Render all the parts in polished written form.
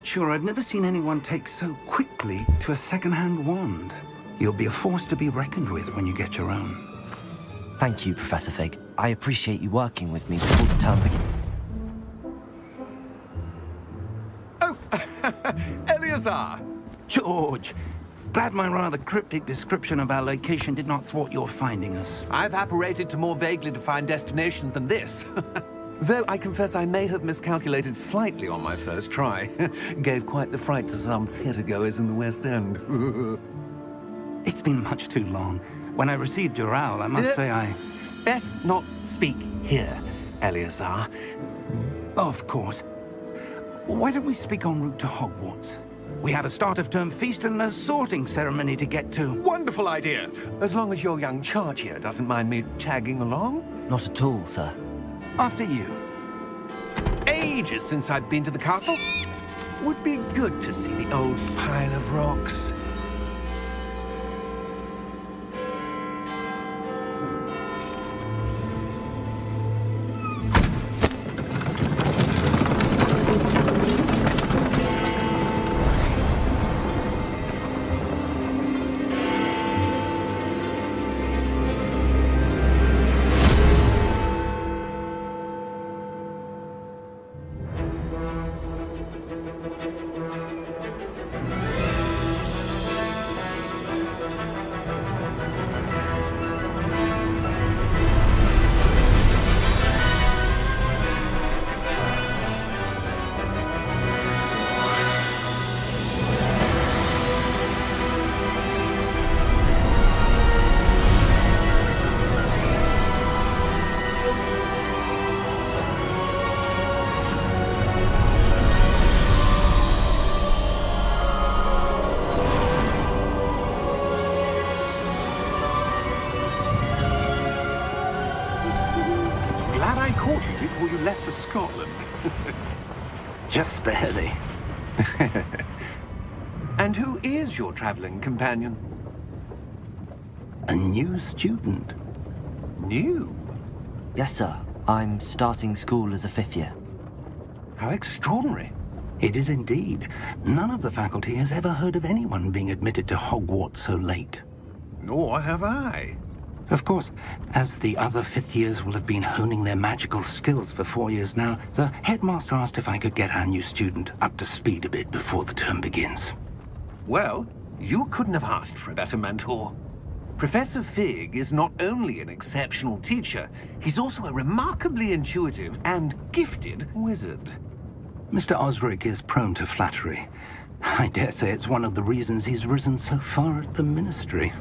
Sure, I've never seen anyone take so quickly to a second-hand wand. You'll be a force to be reckoned with when you get your own. Thank you, Professor Fig. I appreciate you working with me before the term begins. Oh, Eleazar! George! Glad my rather cryptic description of our location did not thwart your finding us. I've apparated to more vaguely defined destinations than this. Though I confess I may have miscalculated slightly on my first try. Gave quite the fright to some theatre-goers in the West End. It's been much too long. When I received your owl, I must say I... Best not speak here, Eleazar. Of course. Why don't we speak en route to Hogwarts? We have a start-of-term feast and a sorting ceremony to get to. Wonderful idea! As long as your young charge here doesn't mind me tagging along. Not at all, sir. After you. Ages since I'd been to the castle. Would be good to see the old pile of rocks. Before you left for Scotland. Just barely. And who is your traveling companion? A new student. New? Yes, sir. I'm starting school as a 5th year. How extraordinary. It is indeed. None of the faculty has ever heard of anyone being admitted to Hogwarts so late. Nor have I. Of course, as the other 5th years will have been honing their magical skills for 4 years now, the headmaster asked if I could get our new student up to speed a bit before the term begins. Well, you couldn't have asked for a better mentor. Professor Fig is not only an exceptional teacher, he's also a remarkably intuitive and gifted wizard. Mr. Osric is prone to flattery. I dare say it's one of the reasons he's risen so far at the ministry.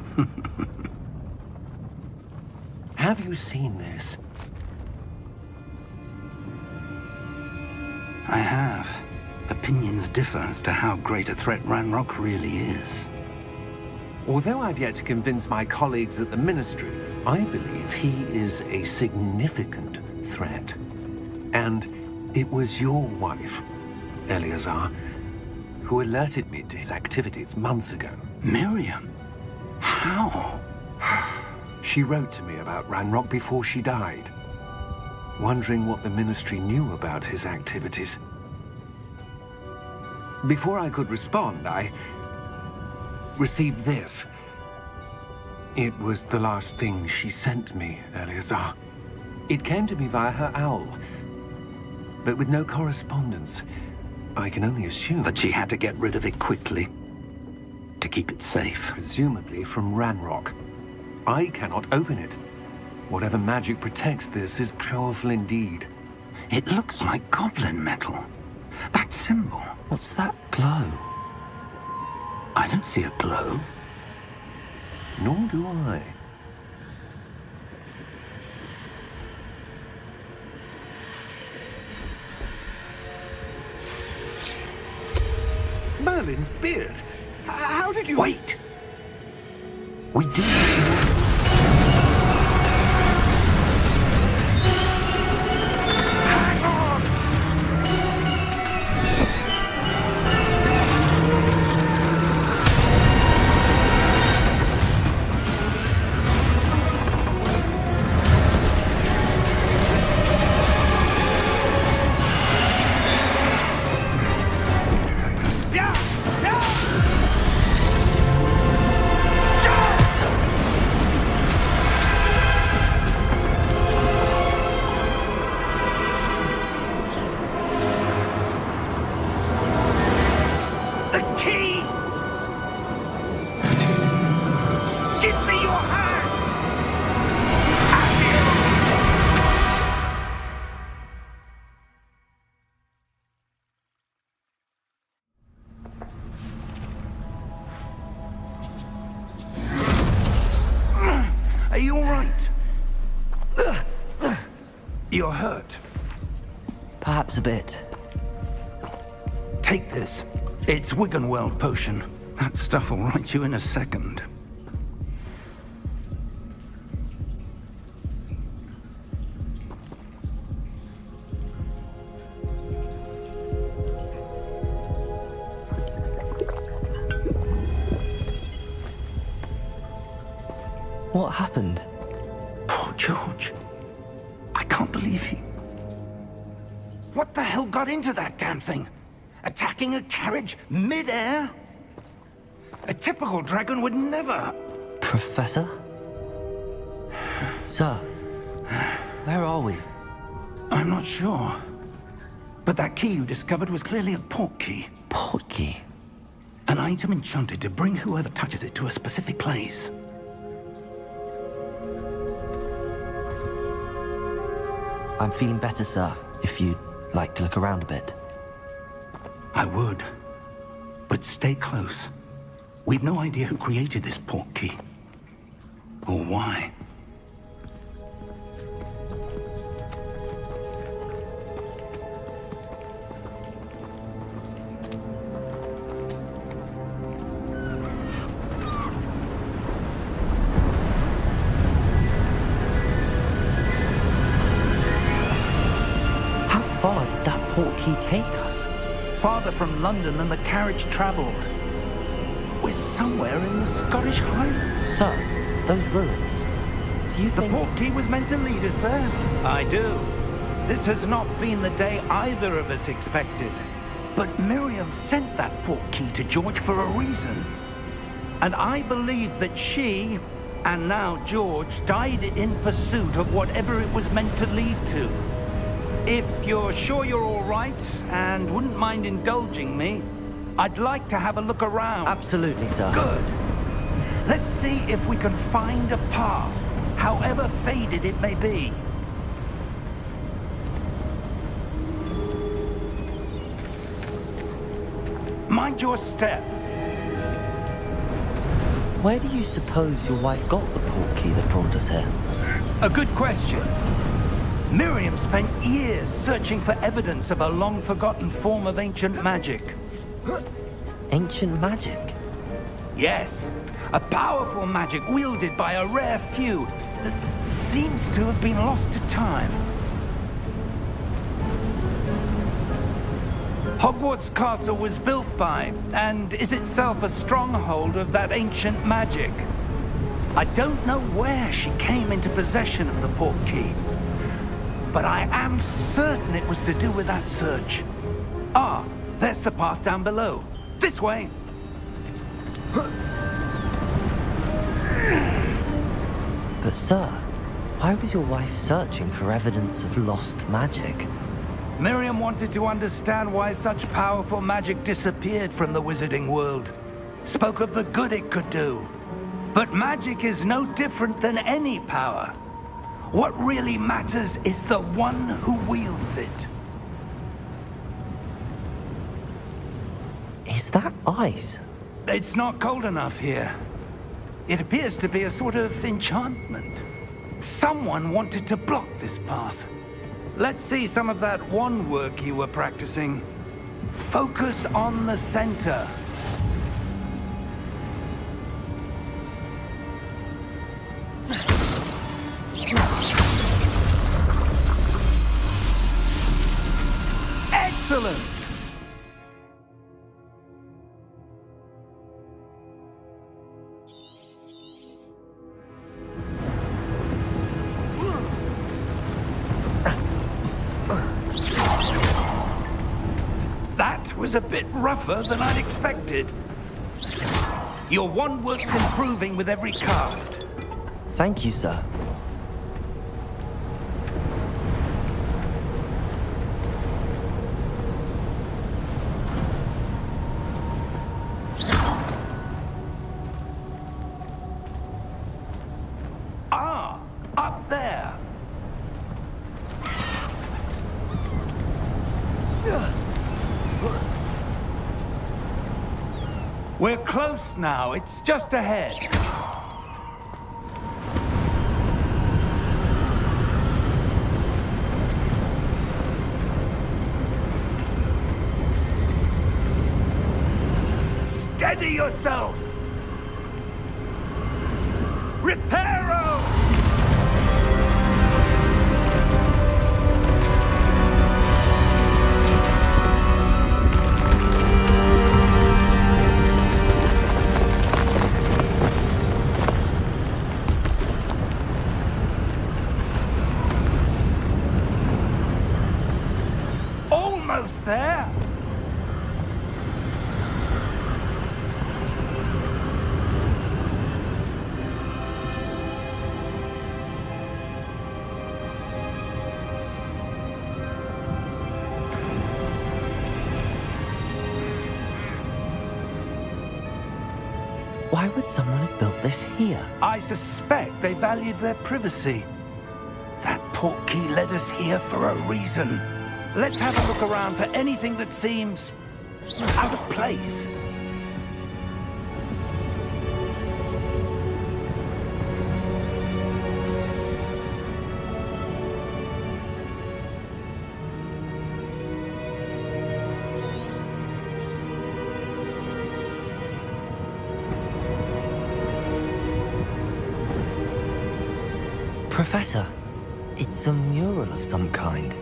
Have you seen this? I have. Opinions differ as to how great a threat Ranrock really is. Although I've yet to convince my colleagues at the Ministry, I believe he is a significant threat. And it was your wife, Eleazar, who alerted me to his activities months ago. Miriam? How? She wrote to me about Ranrock before she died, wondering what the Ministry knew about his activities. Before I could respond, I received this. It was the last thing she sent me, Eleazar. It came to me via her owl, but with no correspondence. I can only assume That she had to get rid of it quickly, to keep it safe. presumably from Ranrock. I cannot open it. Whatever magic protects this is powerful indeed. It looks like goblin metal. That symbol. What's that glow? I don't see a glow. Nor do I. Merlin's beard? How did you... Wait! We do. Hang on! You're hurt. Perhaps a bit. Take this. It's Wiggenweld potion. That stuff will right you in a second. What happened? Poor George. I can't believe he... What the hell got into that damn thing? Attacking a carriage mid-air? A typical dragon would never... Professor? Sir, where are we? I'm not sure. But that key you discovered was clearly a portkey. Portkey? An item enchanted to bring whoever touches it to a specific place. I'm feeling better, sir, if you'd like to look around a bit. I would. But stay close. We've no idea who created this portkey. Or why. How far did that portkey take us? Farther from London than the carriage traveled. We're somewhere in the Scottish Highlands. Sir, those ruins. Do you The think... portkey was meant to lead us there? I do. This has not been the day either of us expected. But Miriam sent that portkey to George for a reason. And I believe that she, and now George, died in pursuit of whatever it was meant to lead to. If you're sure you're all right, and wouldn't mind indulging me, I'd like to have a look around. Absolutely, sir. Good. Let's see if we can find a path, however faded it may be. Mind your step. Where do you suppose your wife got the portkey that brought us here? A good question. Miriam spent years searching for evidence of a long-forgotten form of ancient magic. Ancient magic? Yes, a powerful magic wielded by a rare few that seems to have been lost to time. Hogwarts Castle was built by, and is itself a stronghold of that ancient magic. I don't know where she came into possession of the portkey, but I am certain it was to do with that search. Ah, there's the path down below. This way. But sir, why was your wife searching for evidence of lost magic? Miriam wanted to understand why such powerful magic disappeared from the wizarding world. Spoke of the good it could do. But magic is no different than any power. What really matters is the one who wields it. Is that ice? It's not cold enough here. It appears to be a sort of enchantment. Someone wanted to block this path. Let's see some of that wand work you were practicing. Focus on the center. Excellent! That was a bit rougher than I'd expected. Your wand work's improving with every cast. Thank you, sir. Ah, up there. We're close now. It's just ahead. Steady yourself! Reparo! Almost there! Why would someone have built this here? I suspect they valued their privacy. That Portkey led us here for a reason. Let's have a look around for anything that seems out of place. Professor, it's a mural of some kind.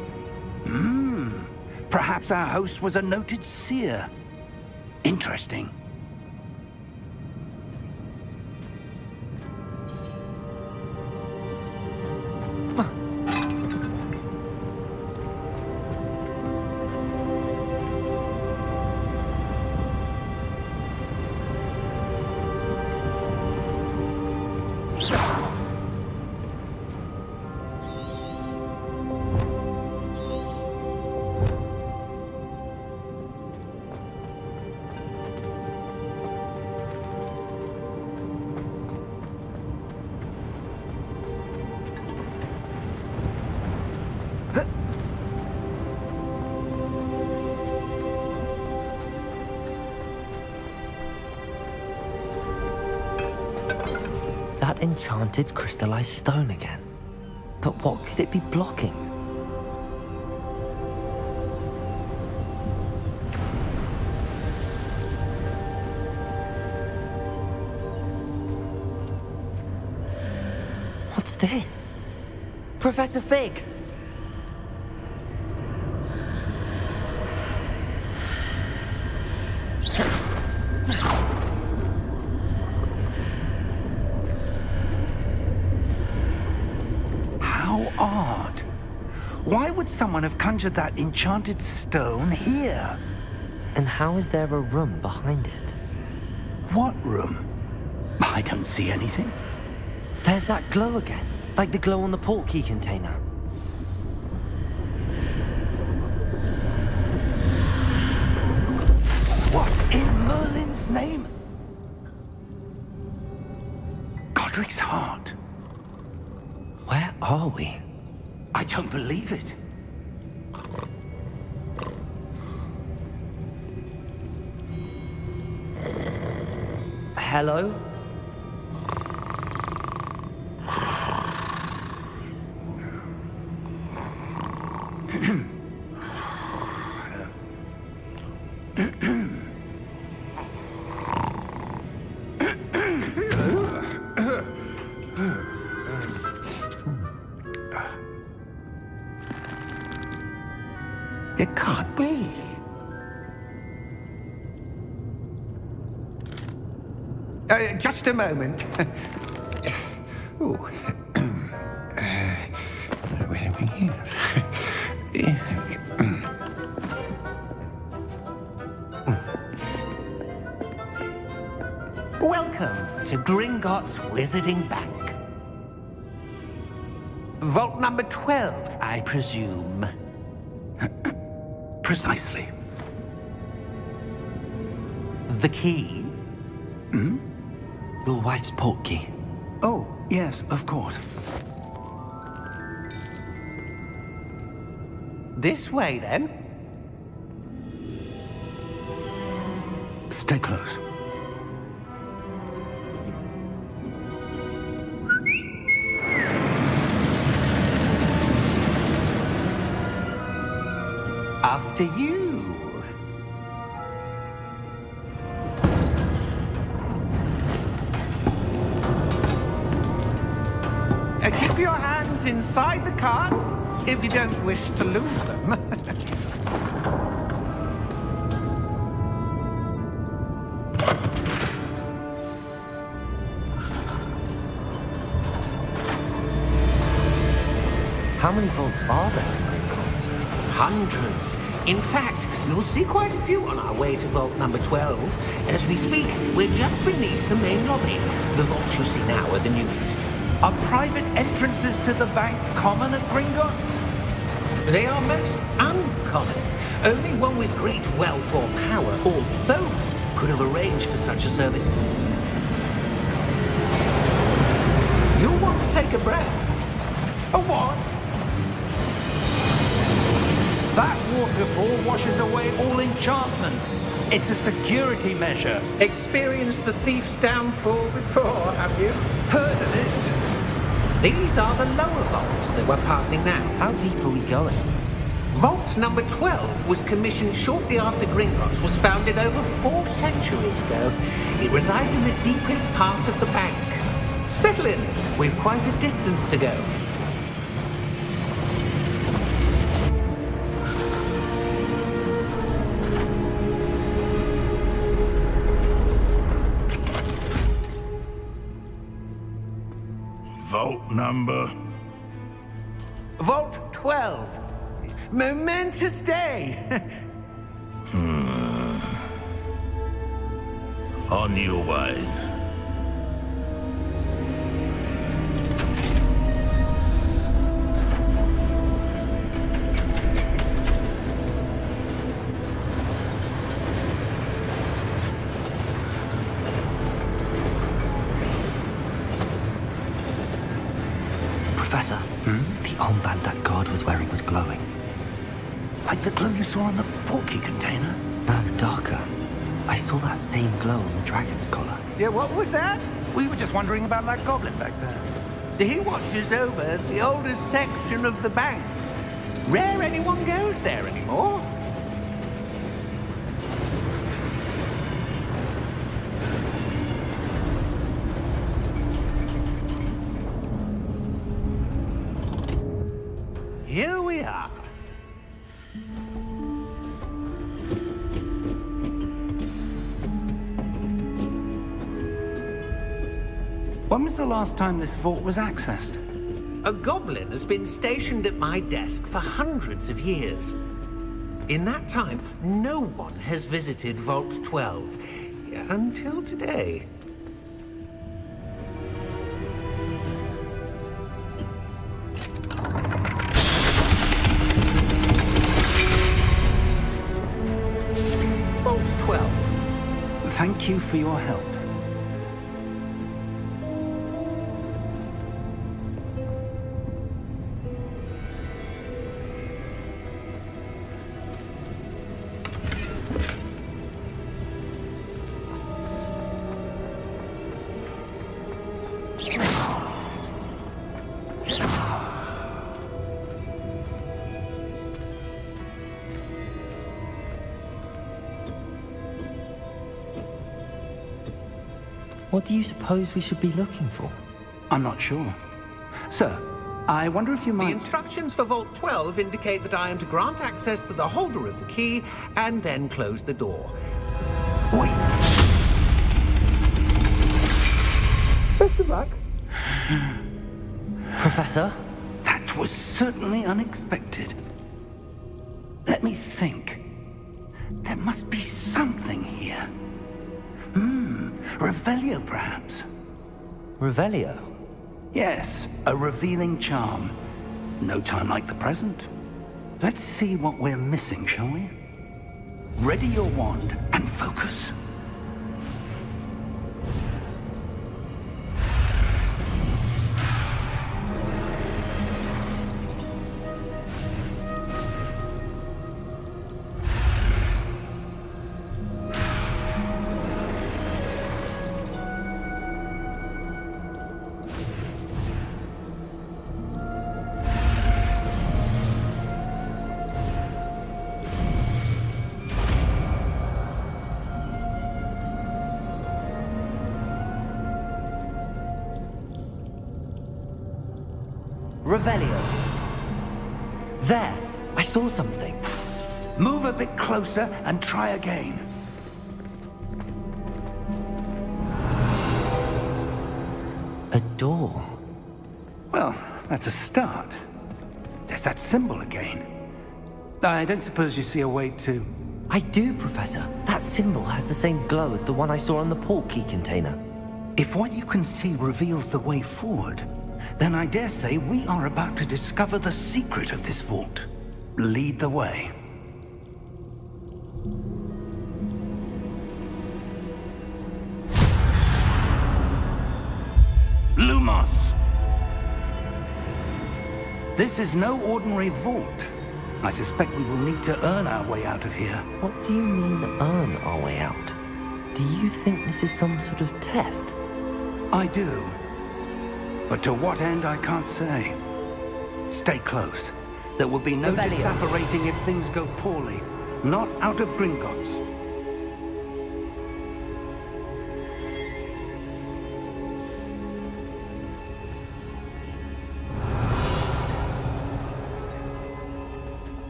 Perhaps our host was a noted seer. Interesting. That enchanted crystallized stone again. But what could it be blocking? What's this? Professor Fig! How odd. Why would someone have conjured that enchanted stone here? And how is there a room behind it? What room? I don't see anything. There's that glow again, like the glow on the Portkey container. What in Merlin's name? Godric's heart. Where are we? I don't believe it. Hello? It can't be. Just a moment. Ooh. Where are we here? Welcome to Gringotts Wizarding Bank. Vault number 12, I presume. Precisely. The key? Your wife's Portkey. Oh, yes, of course. This way, then. Stay close. After you. items inside the cart, if you don't wish to lose them. How many vaults are there in Gringotts? Hundreds. In fact, you'll see quite a few on our way to vault number 12. As we speak, we're just beneath the main lobby. The vaults you see now are the newest. Are private entrances to the bank common at Gringotts? They are most uncommon. Only one with great wealth or power, or both, could have arranged for such a service. You'll want to take a breath. A what? That waterfall washes away all enchantments. It's a security measure. Experienced the thief's downfall before, have you? Heard of it? These are the lower vaults that we're passing now. How deep are we going? Vault number 12 was commissioned shortly after Gringotts was founded over 4 centuries ago. It resides in the deepest part of the bank. Settle in. We've quite a distance to go. Vault number? Vault 12. Momentous day. On your way. Professor, the armband that guard was wearing was glowing. Like the glow you saw on the Portkey container? No, darker. I saw that same glow on the dragon's collar. Yeah, what was that? We were just wondering about that goblin back there. He watches over the oldest section of the bank. Rare anyone goes there anymore. Here we are. When was the last time this vault was accessed? A goblin has been stationed at my desk for hundreds of years. In that time, no one has visited Vault 12. Until today. Vault 12. Thank you for your help. What do you suppose we should be looking for? I'm not sure. Sir, I wonder if you The might... instructions for Vault 12 indicate that I am to grant access to the holder of the key and then close the door. Wait! Best of luck. Professor? That was certainly unexpected. Let me think. There must be something here. Revelio, perhaps? Revelio? Yes, a revealing charm. No time like the present. Let's see what we're missing, shall we? Ready your wand and focus. Revelio. There, I saw something. Move a bit closer and try again. A door. Well, that's a start. There's that symbol again. I don't suppose you see a way to... I do, Professor. That symbol has the same glow as the one I saw on the Portkey container. If what you can see reveals the way forward, then I dare say we are about to discover the secret of this vault. Lead the way. Lumos! This is no ordinary vault. I suspect we will need to earn our way out of here. What do you mean, earn our way out? Do you think this is some sort of test? I do. But to what end, I can't say. Stay close. There will be no Revelio. disapparating if things go poorly. Not out of Gringotts.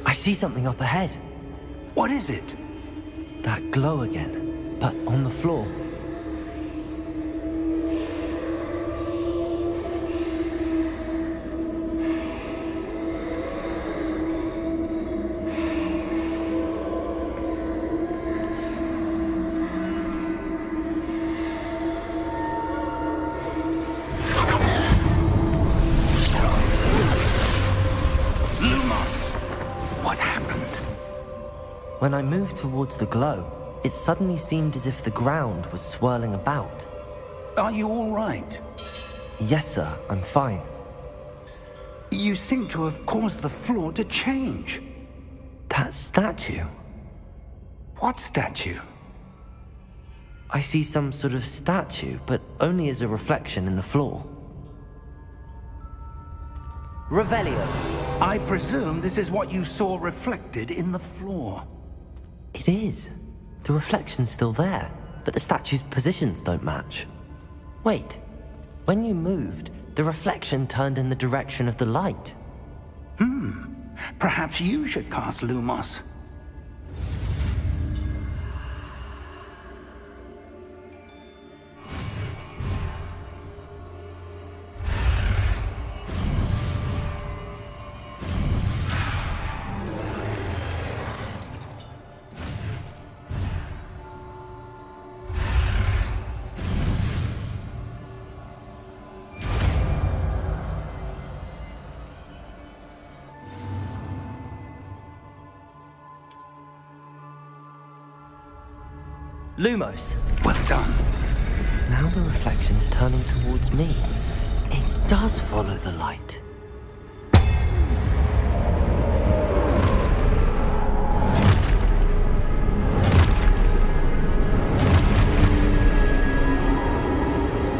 I see something up ahead. What is it? That glow again, but on the floor. When I moved towards the glow, it suddenly seemed as if the ground was swirling about. Are you all right? Yes, sir, I'm fine. You seem to have caused the floor to change. That statue? What statue? I see some sort of statue, but only as a reflection in the floor. Revelio. I presume this is what you saw reflected in the floor. It is. The reflection's still there, but the statue's positions don't match. Wait. When you moved, the reflection turned in the direction of the light. Perhaps you should cast Lumos. Lumos. Well done. Now the reflection's turning towards me. It does follow the light.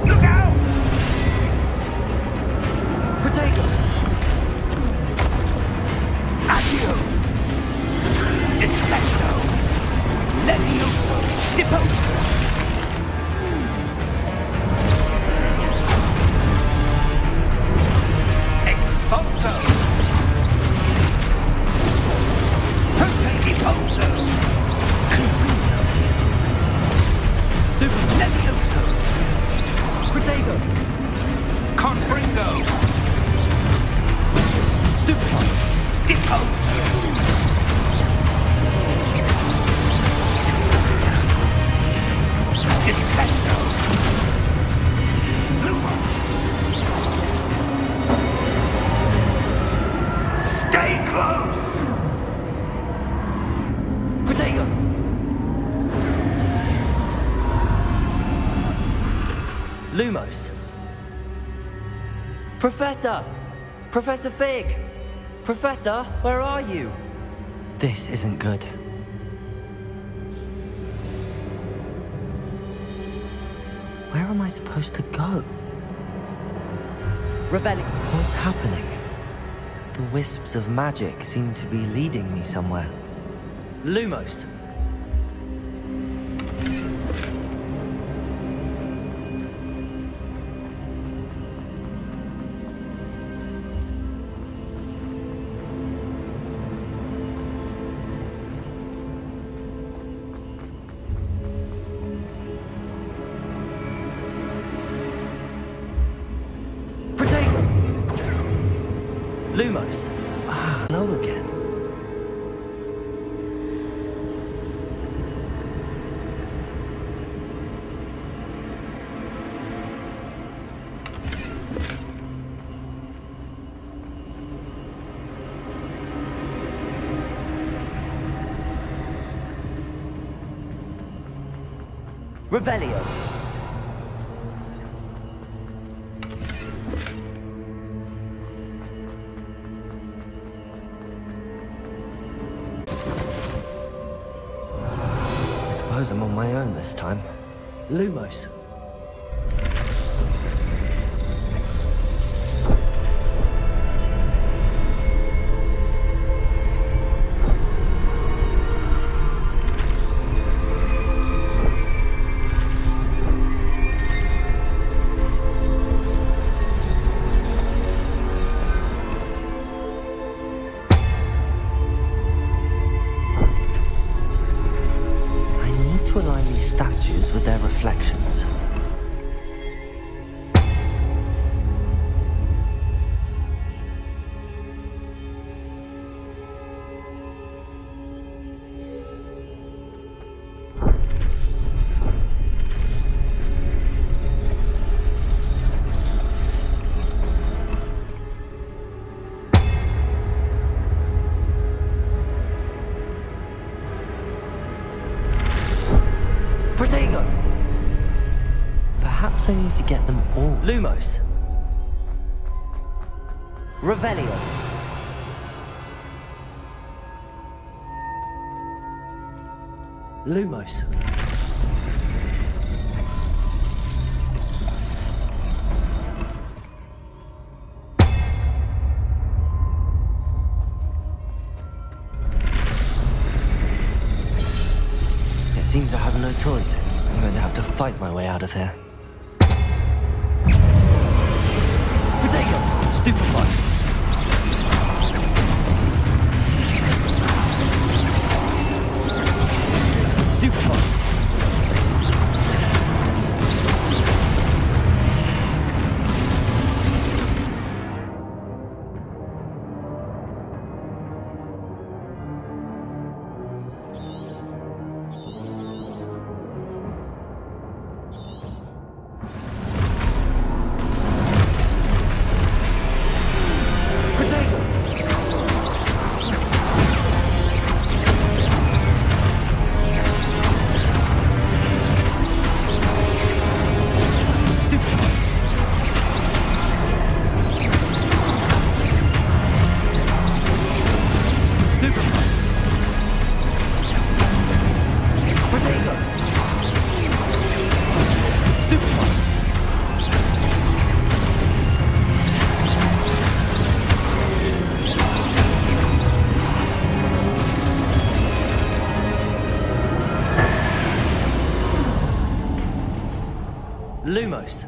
Look out! Protego! Accio! Defendo! Levioso! Deposo! Exposo! Portkey Deposo! Confringo! Stupid! Levioso! Protego! Confringo! Stupid! Deposo! Defendo! Lumos! Stay close! Protego! Lumos. Professor! Professor Fig! Professor, where are you? This isn't good. Where am I supposed to go? Revelli. What's happening? The wisps of magic seem to be leading me somewhere. Lumos. Revelio. I suppose I'm on my own this time. Lumos. Statues with their reflections. Perhaps I need to get them all. Lumos. Revelio. Lumos. It seems I have no choice. I'm going to have to fight my way out of here. Potato! Stupid one! Stupid one! Lumos.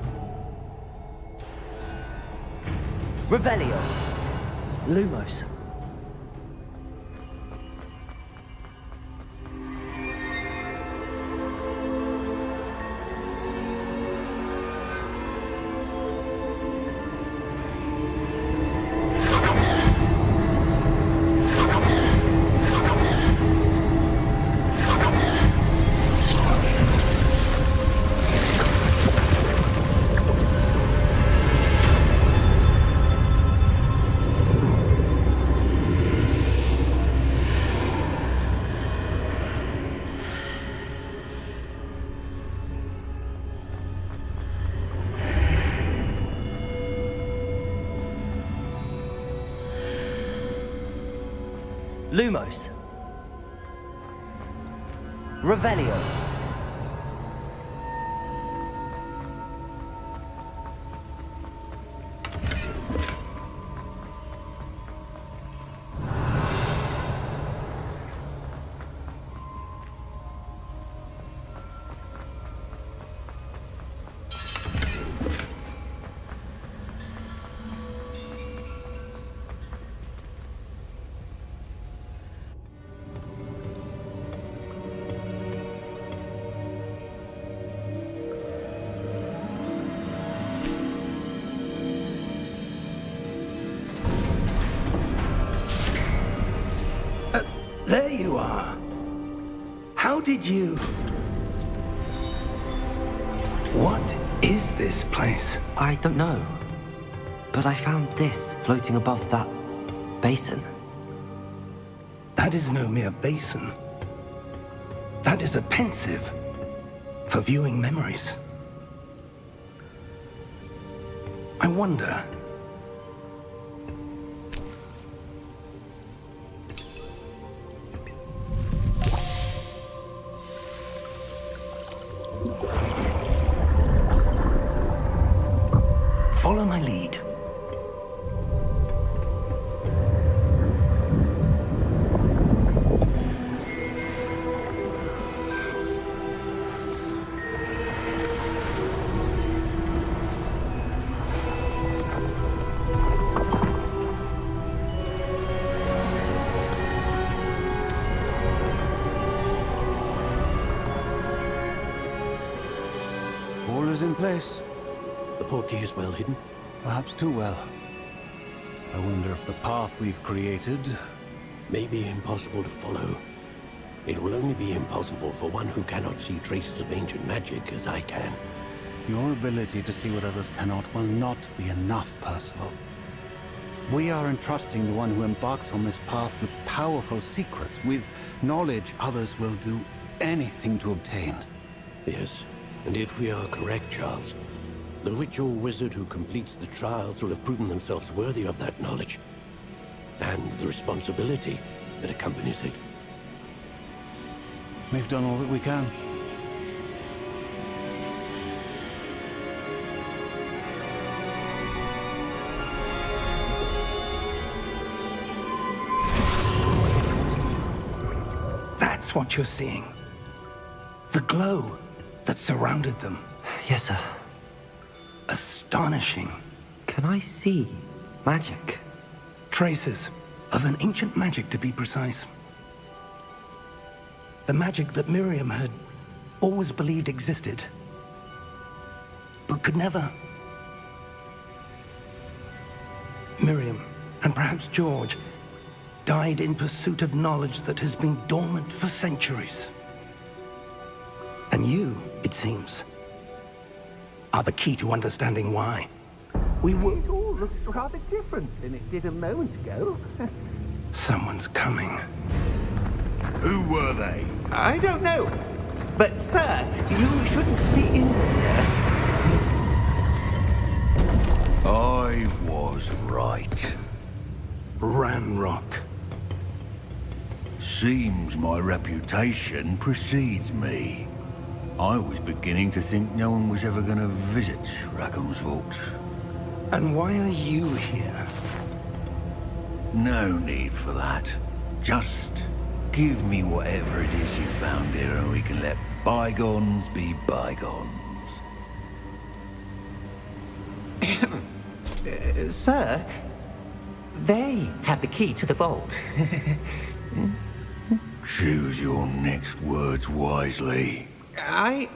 Revelio. Lumos. Lumos. Revelio. There you are. How did you... What is this place? I don't know. But I found this floating above that basin. That is no mere basin. That is a pensive, for viewing memories. I wonder... Follow my lead. All is in place. The Portkey is well hidden. Perhaps too well. I wonder if the path we've created... May be impossible to follow. It will only be impossible for one who cannot see traces of ancient magic as I can. Your ability to see what others cannot will not be enough, Percival. We are entrusting the one who embarks on this path with powerful secrets, with knowledge others will do anything to obtain. Yes, and if we are correct, Charles, the witch or wizard who completes the trials will have proven themselves worthy of that knowledge, and the responsibility that accompanies it. We've done all that we can. That's what you're seeing. The glow that surrounded them. Yes, sir. Astonishing. Can I see magic? Traces of an ancient magic, to be precise. The magic that Miriam had always believed existed, but could never. Miriam, and perhaps George, died in pursuit of knowledge that has been dormant for centuries. And you, it seems, are the key to understanding why. We were... It all looks rather different than it did a moment ago. Someone's coming. Who were they? I don't know. But, sir, you shouldn't be in here. I was right. Ranrock. Seems my reputation precedes me. I was beginning to think no one was ever going to visit Rackham's Vault. And why are you here? No need for that. Just give me whatever it is you found here and we can let bygones be bygones. Sir, they have the key to the vault. Choose your next words wisely. I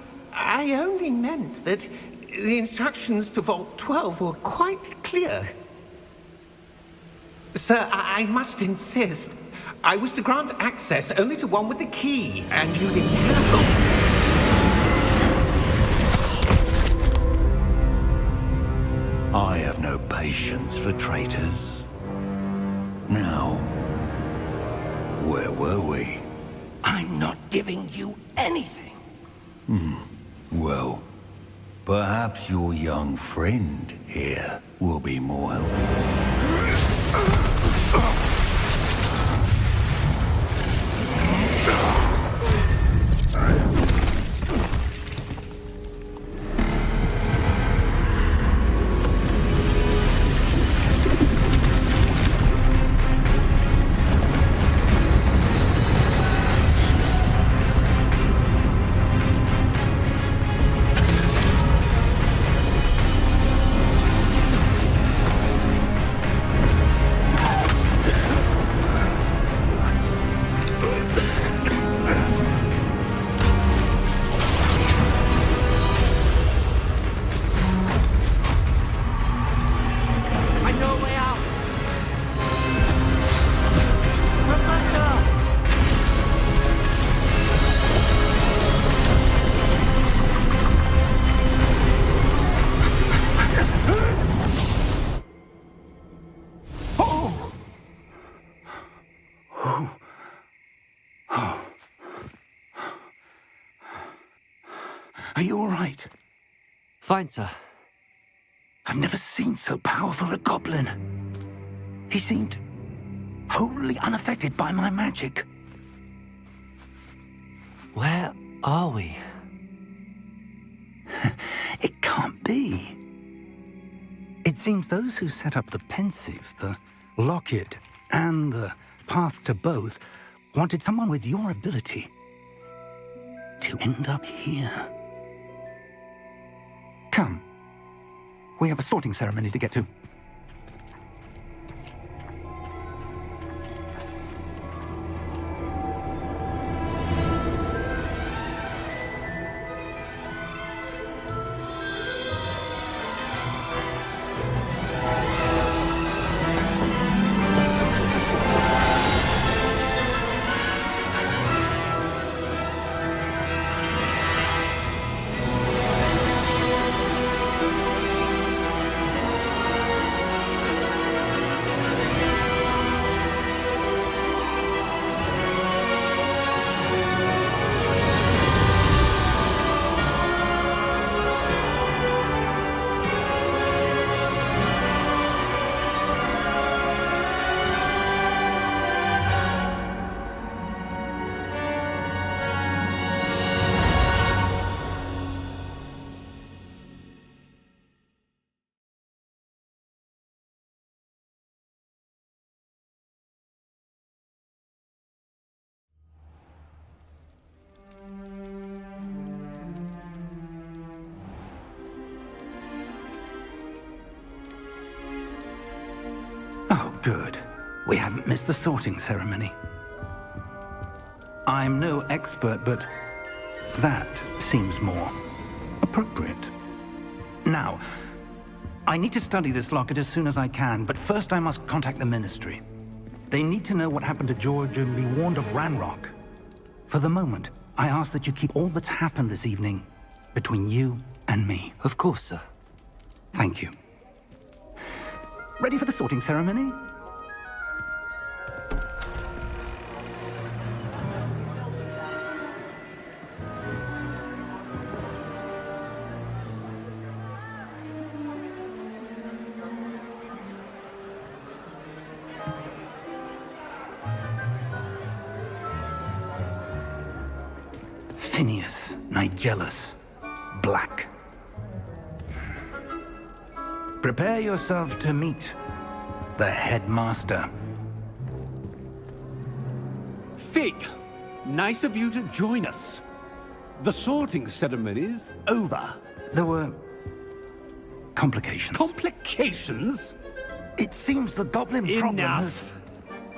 only meant that the instructions to Vault 12 were quite clear. Sir, I must insist. I was to grant access only to one with the key, and you didn't have... I have no patience for traitors. Now, where were we? I'm not giving you anything. Well, perhaps your young friend here will be more helpful. Are you all right? Fine, sir. I've never seen so powerful a goblin. He seemed wholly unaffected by my magic. Where are we? It can't be. It seems those who set up the pensive, the locket, and the path to both wanted someone with your ability to end up here. Come. We have a sorting ceremony to get to. Oh, good. We haven't missed the sorting ceremony. I'm no expert, but that seems more appropriate. Now, I need to study this locket as soon as I can, but first I must contact the Ministry. They need to know what happened to George and be warned of Ranrock. For the moment, I ask that you keep all that's happened this evening between you and me. Of course, sir. Thank you. Ready for the sorting ceremony? Phineas, Nigellus, Black. Prepare yourself to meet the headmaster. Fig, nice of you to join us. The sorting ceremony's over. There were complications. Complications? It seems the goblin problem has... Enough!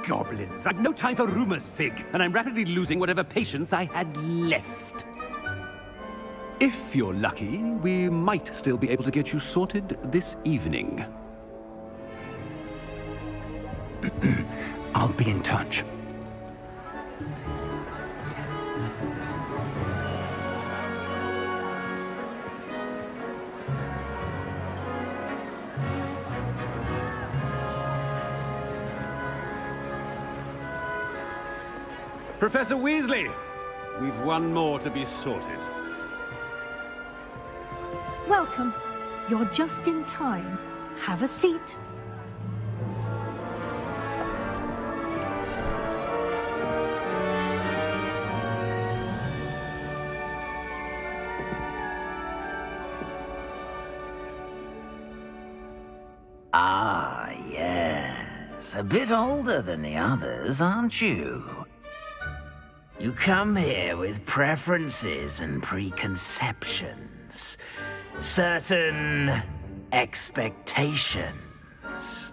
Goblins. I've no time for rumors, Fig, and I'm rapidly losing whatever patience I had left. If you're lucky, we might still be able to get you sorted this evening. I'll be in touch. Professor Weasley, we've one more to be sorted. Welcome. You're just in time. Have a seat. Ah, yes. A bit older than the others, aren't you? You come here with preferences and preconceptions. Certain expectations.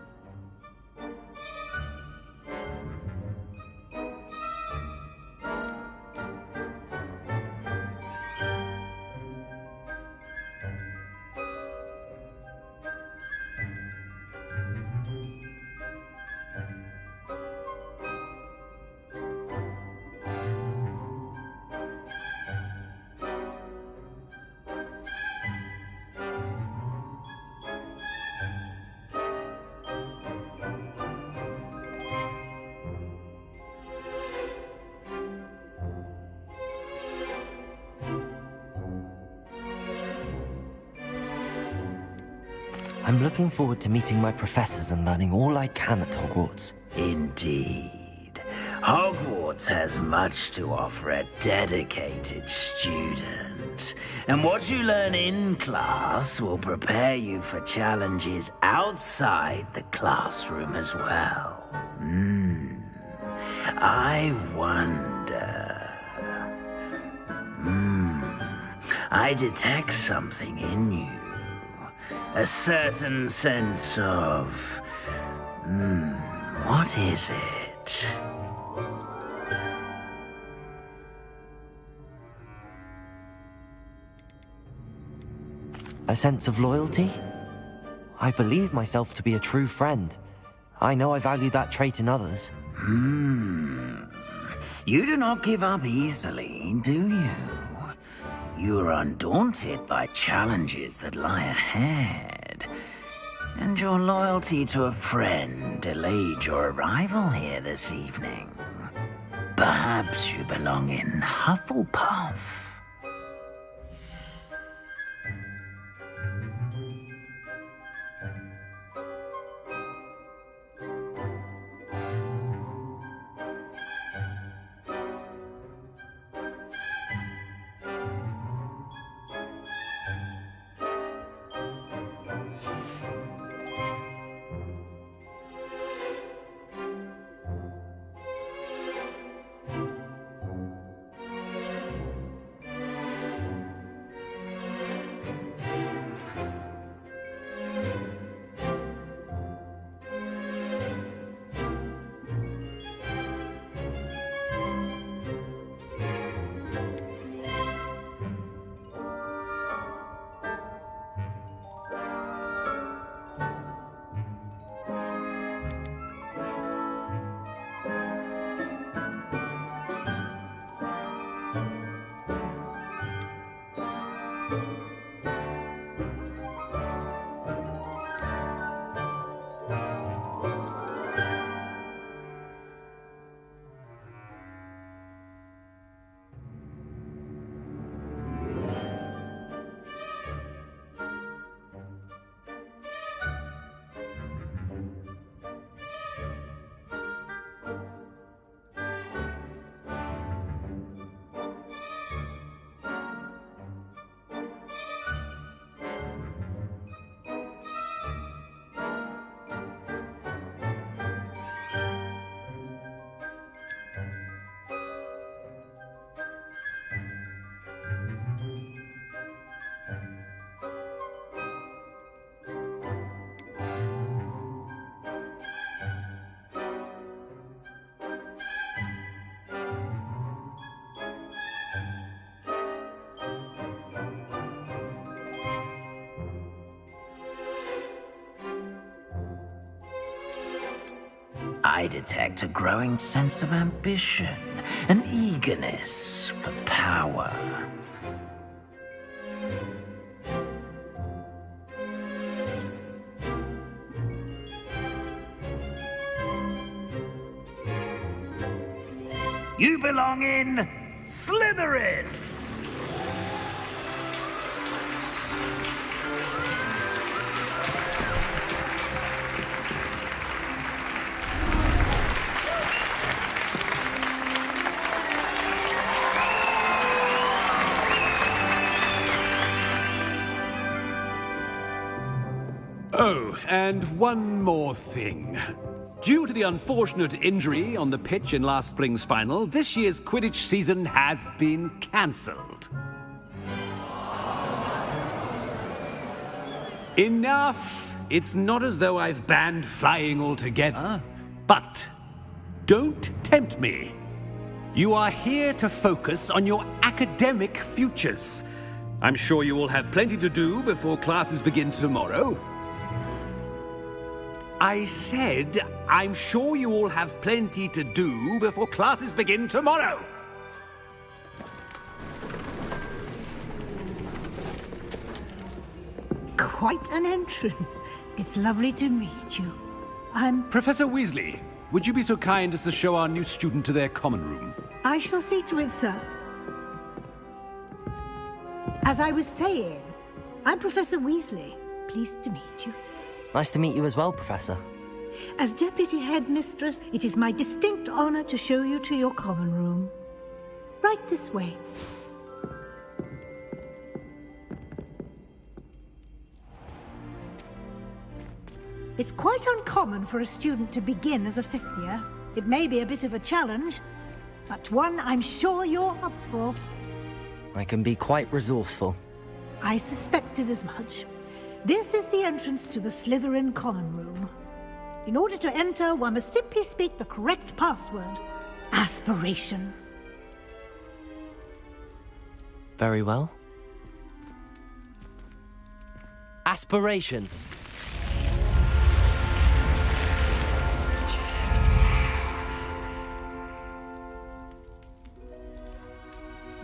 I'm looking forward to meeting my professors and learning all I can at Hogwarts. Indeed. Hogwarts has much to offer a dedicated student. And what you learn in class will prepare you for challenges outside the classroom as well. I wonder... I detect something in you. A certain sense of... what is it? A sense of loyalty? I believe myself to be a true friend. I know I value that trait in others. You do not give up easily, do you? You are undaunted by challenges that lie ahead. And your loyalty to a friend delayed your arrival here this evening. Perhaps you belong in Hufflepuff. I detect a growing sense of ambition, an eagerness for power. You belong in Slytherin! Oh, and one more thing. Due to the unfortunate injury on the pitch in last spring's final, this year's Quidditch season has been cancelled. Enough! It's not as though I've banned flying altogether. But don't tempt me. You are here to focus on your academic futures. I'm sure you will have plenty to do before classes begin tomorrow. I said, I'm sure you all have plenty to do before classes begin tomorrow. Quite an entrance. It's lovely to meet you. I'm... Professor Weasley, would you be so kind as to show our new student to their common room? I shall see to it, sir. As I was saying, I'm Professor Weasley. Pleased to meet you. Nice to meet you as well, Professor. As Deputy Headmistress, it is my distinct honor to show you to your common room. Right this way. It's quite uncommon for a student to begin as a fifth year. It may be a bit of a challenge, but one I'm sure you're up for. I can be quite resourceful. I suspected as much. This is the entrance to the Slytherin common room. In order to enter, one must simply speak the correct password. Aspiration. Very well. Aspiration.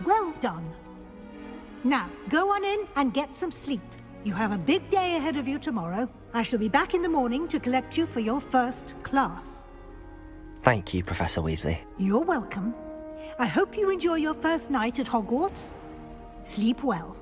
Well done. Now, go on in and get some sleep. You have a big day ahead of you tomorrow. I shall be back in the morning to collect you for your first class. Thank you, Professor Weasley. You're welcome. I hope you enjoy your first night at Hogwarts. Sleep well.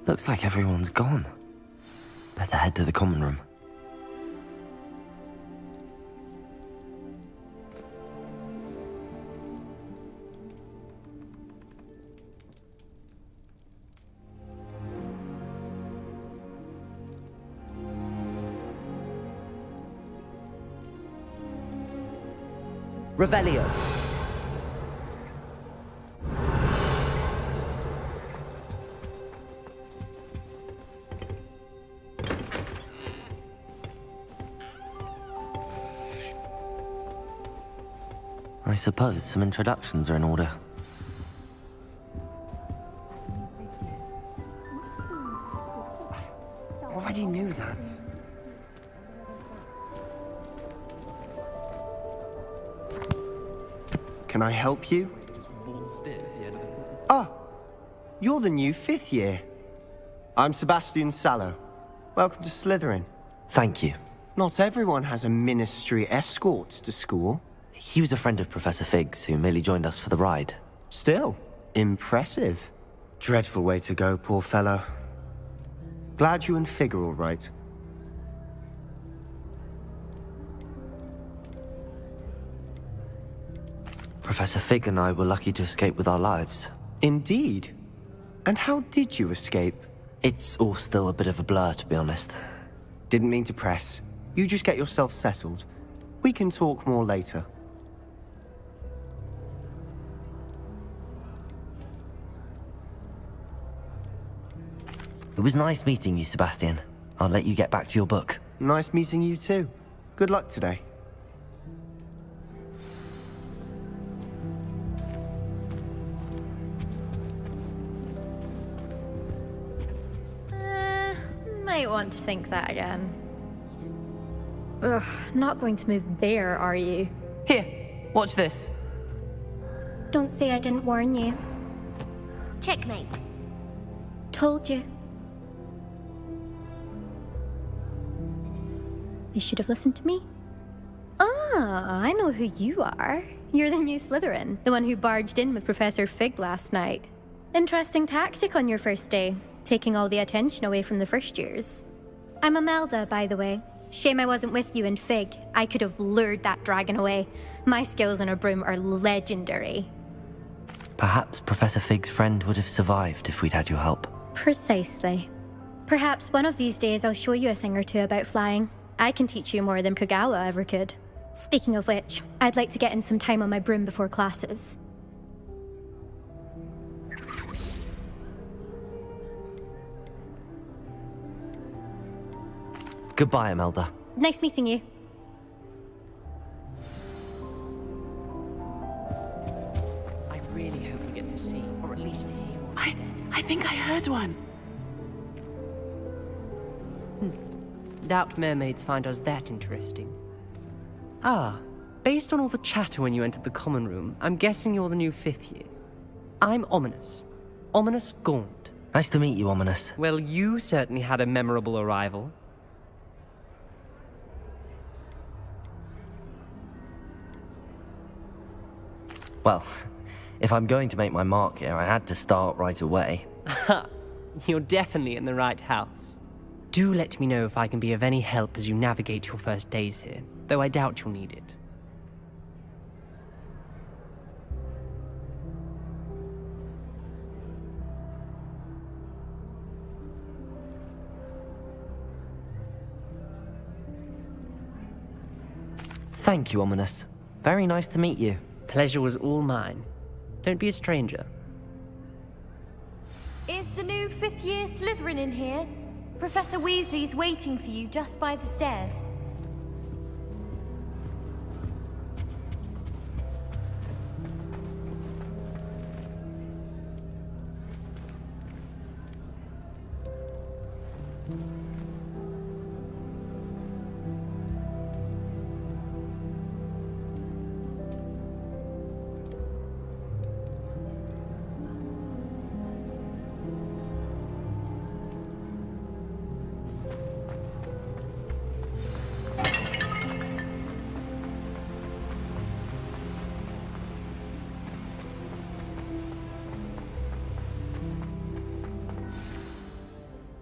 Looks like everyone's gone. Better head to the common room. Revelio. I suppose some introductions are in order. Already knew that. Can I help you? Ah, you're the new fifth year. I'm Sebastian Sallow. Welcome to Slytherin. Thank you. Not everyone has a ministry escort to school. He was a friend of Professor Fig's who merely joined us for the ride. Still, impressive. Dreadful way to go, poor fellow. Glad you and Fig are all right. Professor Fig and I were lucky to escape with our lives. Indeed. And how did you escape? It's all still a bit of a blur, to be honest. Didn't mean to press. You just get yourself settled. We can talk more later. It was nice meeting you, Sebastian. I'll let you get back to your book. Nice meeting you too. Good luck today. Might want to think that again. Ugh, not going to move there, are you? Here, watch this. Don't say I didn't warn you. Checkmate. Told you. You should have listened to me. Ah, I know who you are. You're the new Slytherin, the one who barged in with Professor Fig last night. Interesting tactic on your first day, taking all the attention away from the first years. I'm Imelda, by the way. Shame I wasn't with you and Fig. I could have lured that dragon away. My skills on a broom are legendary. Perhaps Professor Fig's friend would have survived if we'd had your help. Precisely. Perhaps one of these days I'll show you a thing or two about flying. I can teach you more than Kagawa ever could. Speaking of which, I'd like to get in some time on my broom before classes. Goodbye, Imelda. Nice meeting you. I really hope we get to see, or at least hear one. I think I heard one. Doubt mermaids find us that interesting. Ah, based on all the chatter when you entered the common room, I'm guessing you're the new fifth year. I'm Ominous. Ominous Gaunt. Nice to meet you, Ominous. Well, you certainly had a memorable arrival. Well, if I'm going to make my mark here, I had to start right away. You're definitely in the right house. Do let me know if I can be of any help as you navigate your first days here, though I doubt you'll need it. Thank you, Ominous. Very nice to meet you. Pleasure was all mine. Don't be a stranger. Is the new fifth-year Slytherin in here? Professor Weasley's waiting for you just by the stairs.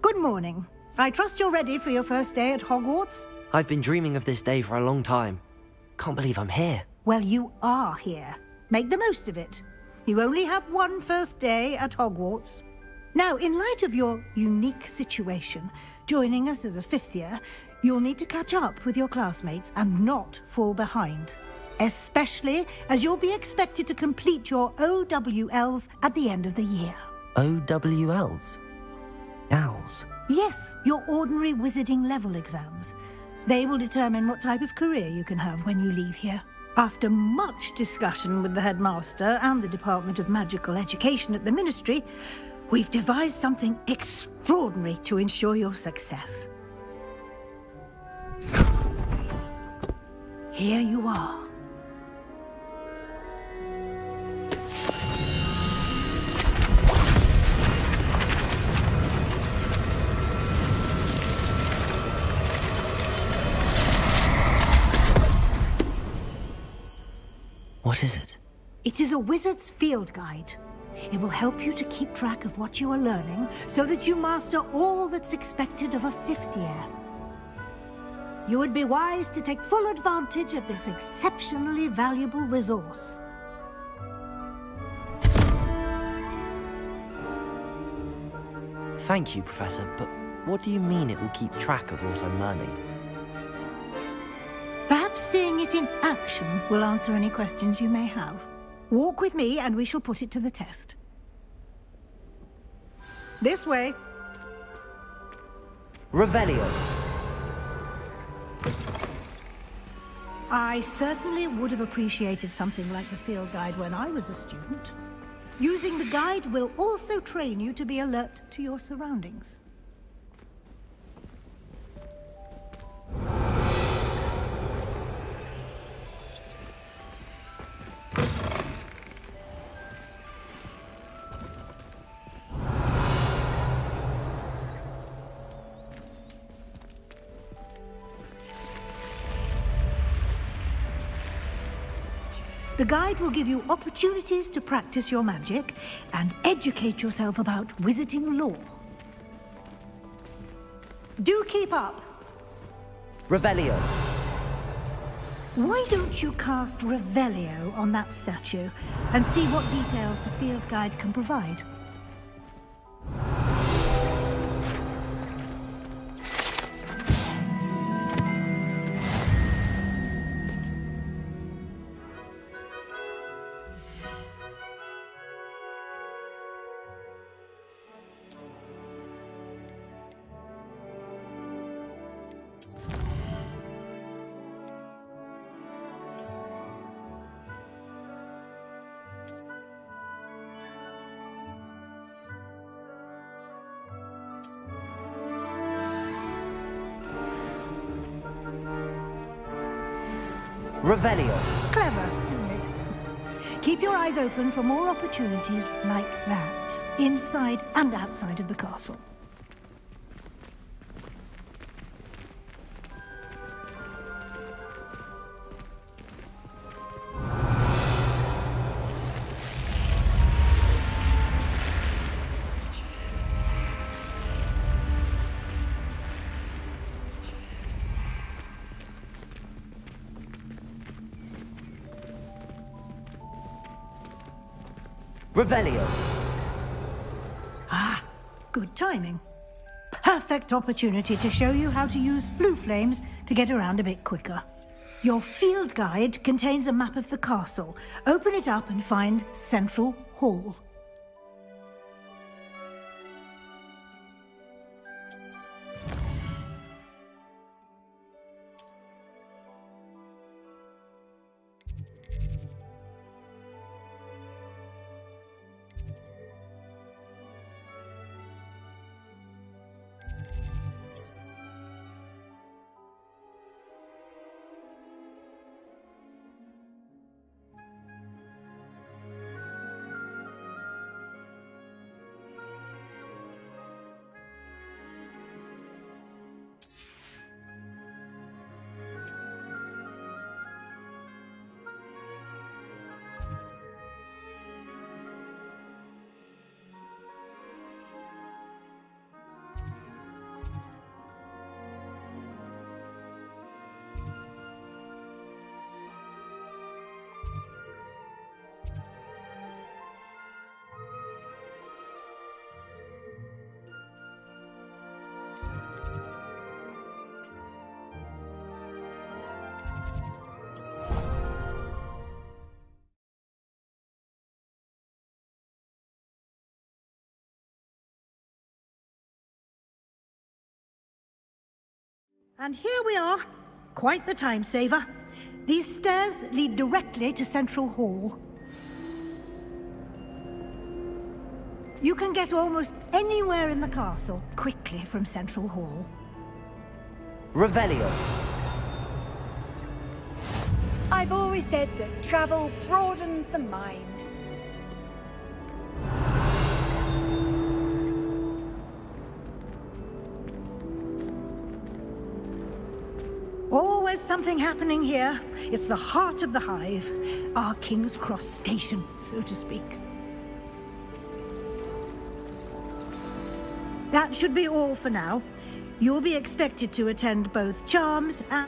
Good morning. I trust you're ready for your first day at Hogwarts? I've been dreaming of this day for a long time. Can't believe I'm here. Well, you are here. Make the most of it. You only have one first day at Hogwarts. Now, in light of your unique situation, joining us as a fifth year, you'll need to catch up with your classmates and not fall behind. Especially as you'll be expected to complete your OWLs at the end of the year. OWLs? Owls? Yes, your ordinary wizarding level exams. They will determine what type of career you can have when you leave here. After much discussion with the headmaster and the Department of Magical Education at the Ministry, we've devised something extraordinary to ensure your success. Here you are. What is it? It is a wizard's field guide. It will help you to keep track of what you are learning so that you master all that's expected of a fifth year. You would be wise to take full advantage of this exceptionally valuable resource. Thank you, Professor, but what do you mean it will keep track of what I'm learning? Perhaps seeing it in action will answer any questions you may have. Walk with me and we shall put it to the test. This way. Revelio. I certainly would have appreciated something like the field guide when I was a student. Using the guide will also train you to be alert to your surroundings. The guide will give you opportunities to practice your magic and educate yourself about wizarding lore. Do keep up. Revelio. Why don't you cast Revelio on that statue and see what details the field guide can provide? Revelio. Clever, isn't it? Keep your eyes open for more opportunities like that, inside and outside of the castle. Revelio. Ah, good timing. Perfect opportunity to show you how to use flue flames to get around a bit quicker. Your field guide contains a map of the castle. Open it up and find Central Hall. And here we are. Quite the time saver. These stairs lead directly to Central Hall. You can get almost anywhere in the castle quickly from Central Hall. Revelio. I've always said that travel broadens the mind. Always something happening here. It's the heart of the hive. Our King's Cross station, so to speak. That should be all for now. You'll be expected to attend both charms and...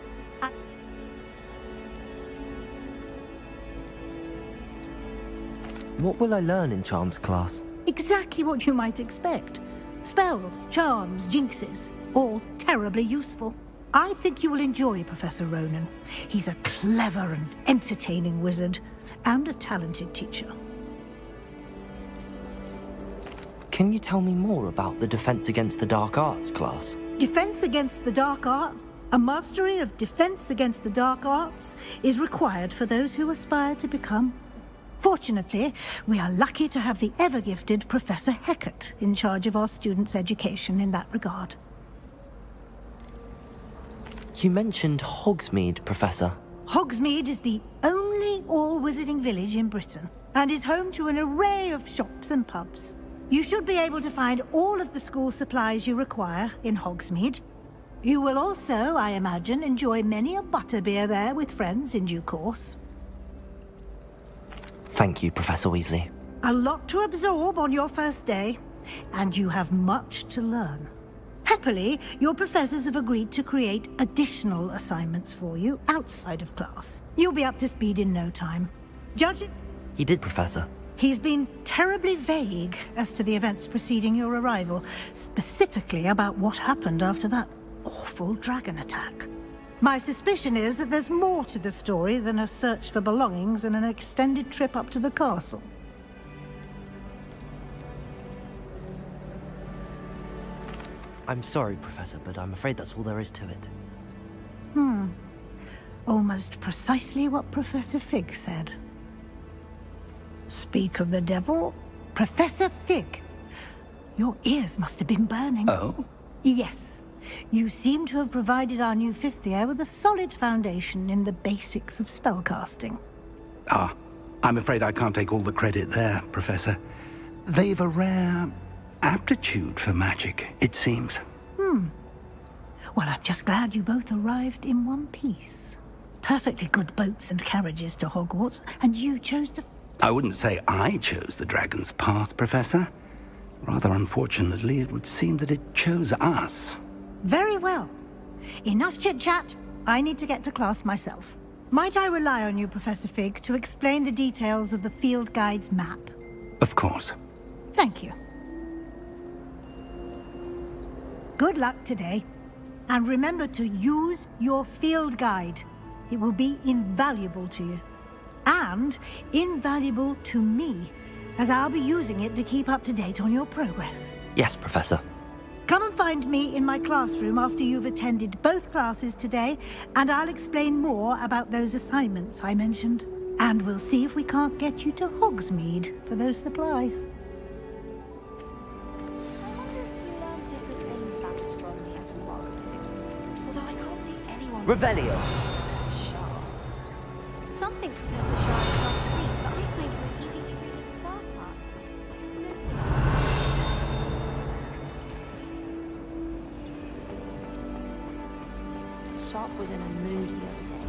What will I learn in charms class? Exactly what you might expect. Spells, charms, jinxes, all terribly useful. I think you will enjoy Professor Ronan. He's a clever and entertaining wizard, and a talented teacher. Can you tell me more about the Defense Against the Dark Arts class? Defense Against the Dark Arts? A mastery of Defense Against the Dark Arts is required for those who aspire to become. Fortunately, we are lucky to have the ever-gifted Professor Heckert in charge of our students' education in that regard. You mentioned Hogsmeade, Professor. Hogsmeade is the only all-wizarding village in Britain, and is home to an array of shops and pubs. You should be able to find all of the school supplies you require in Hogsmeade. You will also, I imagine, enjoy many a butterbeer there with friends in due course. Thank you, Professor Weasley. A lot to absorb on your first day, and you have much to learn. Happily, your professors have agreed to create additional assignments for you outside of class. You'll be up to speed in no time. Judging... He did, Professor. He's been terribly vague as to the events preceding your arrival, specifically about what happened after that awful dragon attack. My suspicion is that there's more to the story than a search for belongings and an extended trip up to the castle. I'm sorry, Professor, but I'm afraid that's all there is to it. Almost precisely what Professor Fig said. Speak of the devil, Professor Fig. Your ears must have been burning. Oh? Yes. You seem to have provided our new fifth year with a solid foundation in the basics of spellcasting. Ah, I'm afraid I can't take all the credit there, Professor. They've a rare aptitude for magic, it seems. Well, I'm just glad you both arrived in one piece. Perfectly good boats and carriages to Hogwarts, and you chose to... I wouldn't say I chose the dragon's path, Professor. Rather unfortunately, it would seem that it chose us. Very well. Enough chit-chat. I need to get to class myself. Might I rely on you, Professor Fig, to explain the details of the field guide's map? Of course. Thank you. Good luck today. And remember to use your field guide. It will be invaluable to you. And invaluable to me, as I'll be using it to keep up to date on your progress. Yes, Professor. Come and find me in my classroom after you've attended both classes today, and I'll explain more about those assignments I mentioned. And we'll see if we can't get you to Hogsmeade for those supplies. Revelio. Something Professor Sharp can't read, but I find it was easy to read in the far part. Sharp was in a mood the other day.